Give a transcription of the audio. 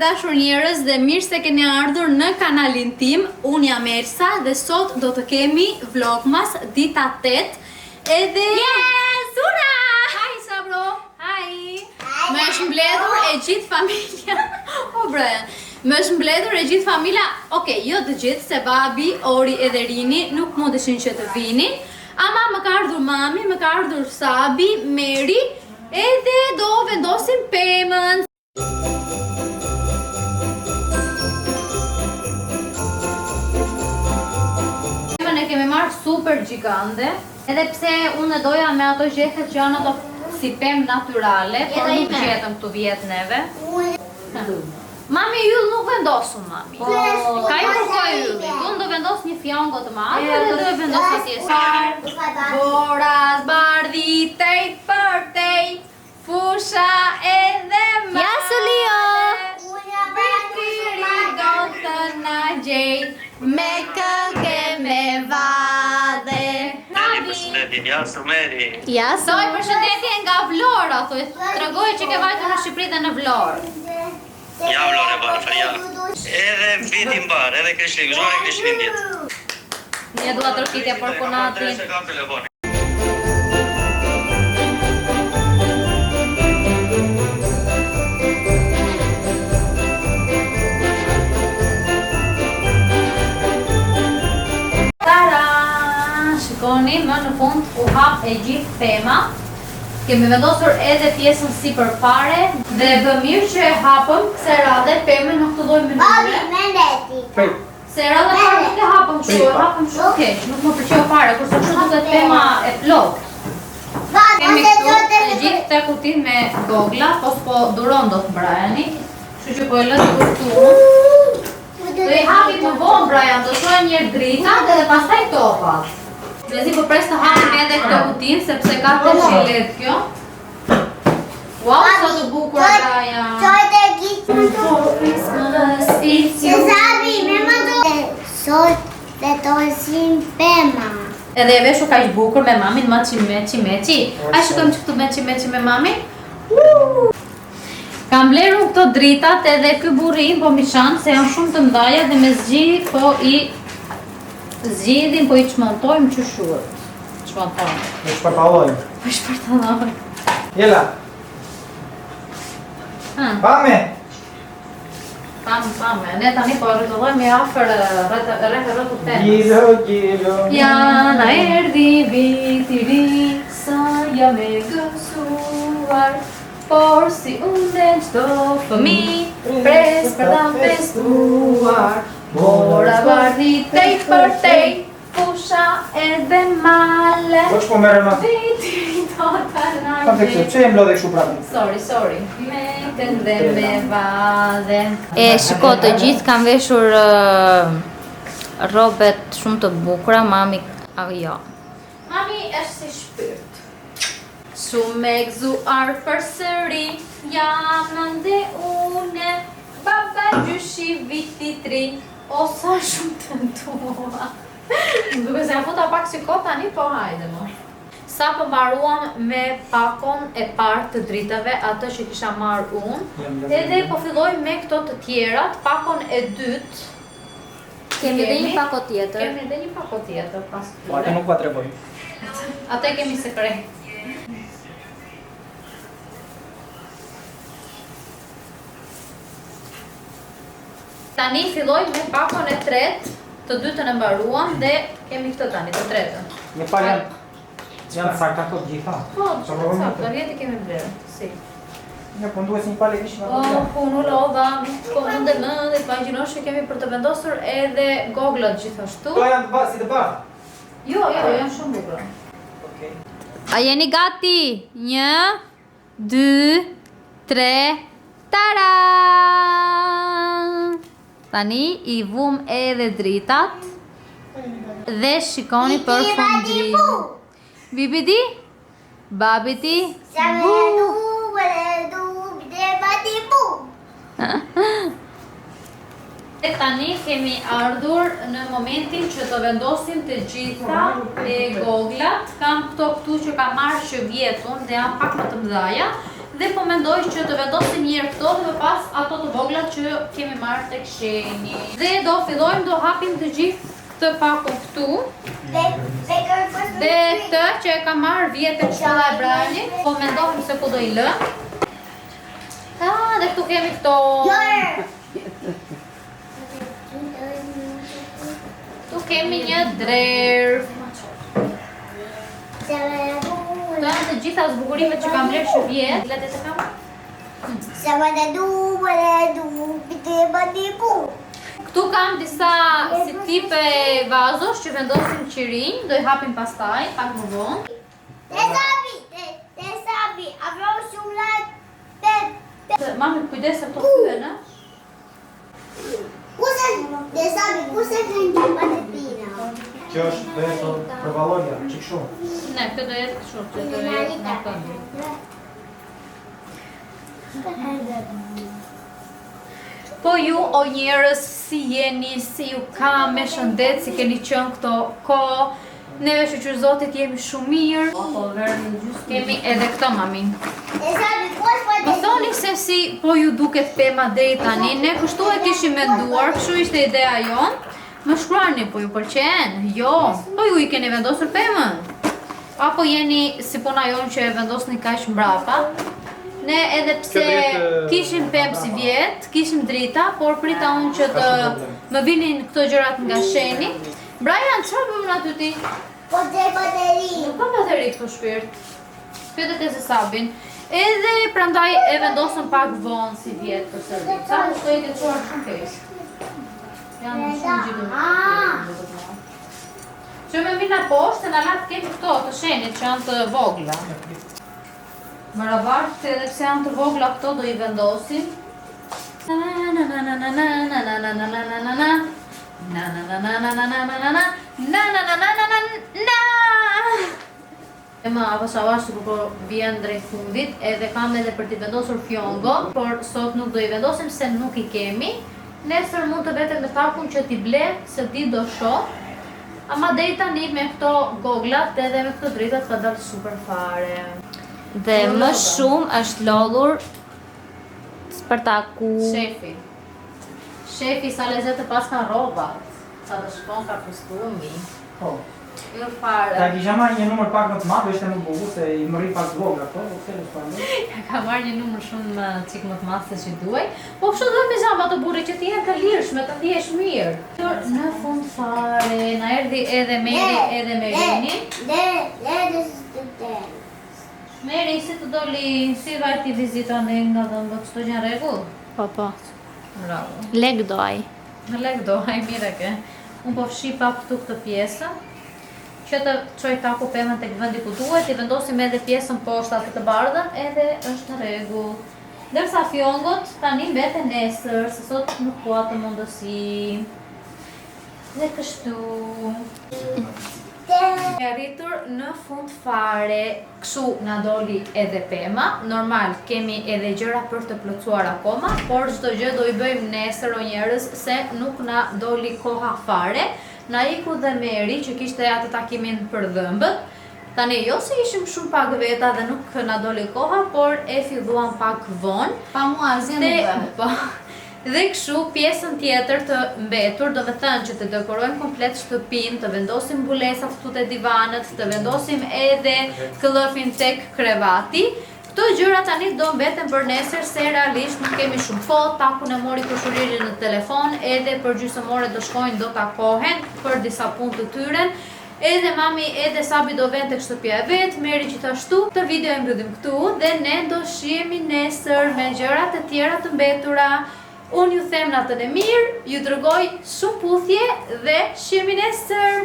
dashur njerëz dhe mirë se keni ardhur në kanalin tim. Unë jam Elsa dhe sot do të kemi vlogmas dita 8. Edhe Zura! Hi Sabro! Hi! Më është mbledhur e gjithë familja. O Brian. Më është mbledhur e gjithë familja. Okej, jo të gjithë se babi, Ori edhe Rini nuk mundeshin që të vinin. Ama më ka ardhur mami, më ka ardhur Sabi, Meri, edhe do vendosim pemën. Pemën e kemi marrë super gjigande, edhe pse unë e doja me ato gjethet që janë ato si pemë natyrale, por nuk gjetëm këtu vjetë neve. Mami, yll nuk vendosun, mami. Ka ju kërkoj ylli. Unë do vendos një fjongo të madhe dhe do vendos atje sarë. Boras, bardhi, tej për tej, fusha edhe madhe. Ja, Sulio! Bitiri do të na gjej, me këngë me vade. Ja, Sumeri. Ja, Soj, përshëndetje nga Vlora, thuj. Tregoj që ke vajtur në Shqipëri dhe në Vlorë. Ja, Vlore, barë, fërja. Edhe vitin barë, edhe krishtin, gëzore krishtin djetë. Një duha tërkitja për kunatin. Tara! Shikoni, më në fund u hap e gjithë pema. Kemi vendosur edhe pjesën si përpare dhe bë mirë që e hapëm se radhe pemën në këtë lloj mënyre. Se radhe parë nuk e hapëm kështu, e hapëm shumë keq, nuk më pëlqeu fare, kurse kështu duket pema e plot. Kemi këtu e gjithë te kuti me gogla, po duron dot Briani, kështu që po e lë këtu. Do i hapim më vonë Brian, do shojmë një herë dritat dhe pastaj topat. Lezi po pres të hapim edhe këtë kutin, sepse ka të shilet kjo. Wow, sa të bukur Gaja! Sot e gjithë sot vetosim pema. Edhe e veshu ka ish bukur me mamin, ma qi-meqi. A shikojmë që këtu meqi me mamin? Kam bleru këto dritat edhe ky burrin, po mi shanë, se janë shumë të mdaja dhe me zgjidh, po i zgjidhin, po i çmontojmë qëshurët. Çmontojmë. E shpartalojmë. Po i shpartalojmë. Jela. Pame. Pame. Ne tani po rrëtullojmë i afer rrëtu temës. Gjilo. Jana erdi viti ri, sa jam e gësuar, por si unë qdo fëmi, pres për ta festuar. Bora bardhi tej për tej, fusha edhe male. Po që po mere ma? Vitiri do të na gjej. Që e mblodhe kështu prapë? Sorry. Me këndë me vade. E shiko të gjithë kam veshur robet shumë të bukura, mami jo. Mami është si shpirt. Shumë e gëzuar përsëri, jam ande une, baba gjyshi viti 3. O, sa shumë të ndua. Duke se futa pak si ko tani, po hajde mo. Sa po mbaruam me pakon e parë të dritave, atë që kisha marrë unë, edhe po filloj me këto të tjerat, pakon e dytë. Kemi dhe një pako tjetër. Kemi dhe një pako tjetër pas Po, atë nuk pa treboj. Atë kemi sekret. Tani fillojmë me pakon e tretë, të dytën e mbaruam dhe kemi këtë tani, të tretën. Një par janë sakta këto gjitha. Po, që të sakta, rjeti kemi blerë, si. Një po nduhet si një pale ishme. O, punu lova, po mënde mënde, pa gjinosh që kemi për të vendosur edhe goglat gjithashtu. To janë si të bardhë? Jo, janë shumë bukra. A jeni gati? 1, 2, 3, tara! Tani i vum edhe dritat dhe shikoni për fundrim. Bibidi? Babiti? E tani kemi ardhur në momentin që të vendosim të gjitha e goglat. Kam këtu që kam marrë që vjetun dhe janë pak më të mdhaja. Dhe po mendoj që të vendosim mirë këto dhe më pas ato të voglat që kemi marrë tek sheni. Dhe do fillojmë, do hapim të gjithë këtë pakun këtu. Dhe këtë që e ka marrë vjet tek shkolla e Brianit, po mendohem se ku do i lëm. Dhe këtu kemi këto. Tu kemi një drerë. Këto janë të gjitha zbukurimet që kam blerë që vjet. Letet e kam? Këtu kam disa si tipe vazosh që vendosim qirinj, do i hapim pastaj, pak më vonë. Mami, kujdes se këto kthyen, a? Kjo është do jetë për vallogja, që kështu. Ne, këtë do jetë kështu, që do jetë në këndë. Po ju, o njerës, si jeni, si ju ka me shëndet, si keni qënë këto ko, neve që Zotit jemi shumë mirë. Kemi edhe këto, mami. Më thoni se si po ju duket pema deri tani, ne kështu e kishim menduar, kështu ishte ideja jonë. Më shkruani, po ju pëlqen? Jo, po ju i keni vendosur pemën? Apo jeni si puna jonë që e vendosni kaq mbrapa? Ne edhe pse kishim pemë si vjetë, kishim drita, por prita unë që të më vinin këto gjërat nga sheni. Brian, çfarë bëjmë aty ti? Nuk ka bateri këtu shpirt. Pyetet e Zesabin. Edhe prandaj e vendosëm pak vonë si vjetë të servit. Sa më shkoj të çuar shumë keq. Janë shumë gjithë. Që me mina poshtë, në latë kemi këto të shenit që janë të vogla. Më ravartë edhe pse janë të vogla këto do i vendosim. Më avash që po vjen drejt fundit, edhe kam edhe për t'i vendosur fjongo, por sot nuk do i vendosim se nuk i kemi. Nesër mund të vetem me takun që t'i ble, se ti do shoh. Ama deri tani me këto goglat edhe me këto dritat ka dalë super fare. Dhe më shumë është lodhur Spartaku. Shefi sa lezet të pas ka robat, sa të shkon ka kostumi. Po. Jo fare. Ta kisha marrë një numër pak më të madh, ishte më bukur se i mërri pak vogla, po, Ja ka marrë një numër shumë çik më të madh se që duaj. Po kështu duhet me zama të burri që ti jenë të lirshme, të ndihesh mirë. Në fund fare, na erdhi edhe Meri edhe Merini. Meri, si të doli, si vajti vizita nga dhëmbët, çdo gjë në rregull? Po. Bravo. Leg doj. Me leg doj, mire ke. Unë po fshi pak këtu këtë pjesë, që të çoj taku pemën tek vendi ku duhet, i vendosim edhe pjesën poshtë atë të bardhën, edhe është në rregull. Ndërsa fjongot tani mbeten nesër, se sot nuk po atë mundësi. Dhe kështu. E arritur në fund fare, kështu na doli edhe pema. Normal, kemi edhe gjëra për të plotësuar akoma, por çdo gjë do i bëjmë nesër o njerëz, se nuk na doli koha fare. Na iku dhe Meri që kishte atë takimin për dhëmbët. Tani jo se ishim shumë pak veta dhe nuk na doli koha, por e filluam pak vonë. Pa mua asgjë nuk bëhet. Dhe kështu pjesën tjetër të mbetur, do me thënë që të dekorojmë komplet shtëpinë, të vendosim mbulesat këtu te divanet, të vendosim edhe këllëfin tek krevati. Këto gjëra tani do mbeten për nesër, se realisht nuk kemi shumë kohë, takun e mori kushuririn në telefon, edhe për gjysmore do shkojnë, do takohen për disa punë të tyre. Edhe mami edhe Sabi do vend tek shtëpia e vet, Meri gjithashtu. Këtë video e mbyllim këtu dhe ne do shihemi nesër me gjërat e tjera të mbetura. Unë ju them natën e mirë, ju dërgoj shumë puthje dhe shihemi nesër.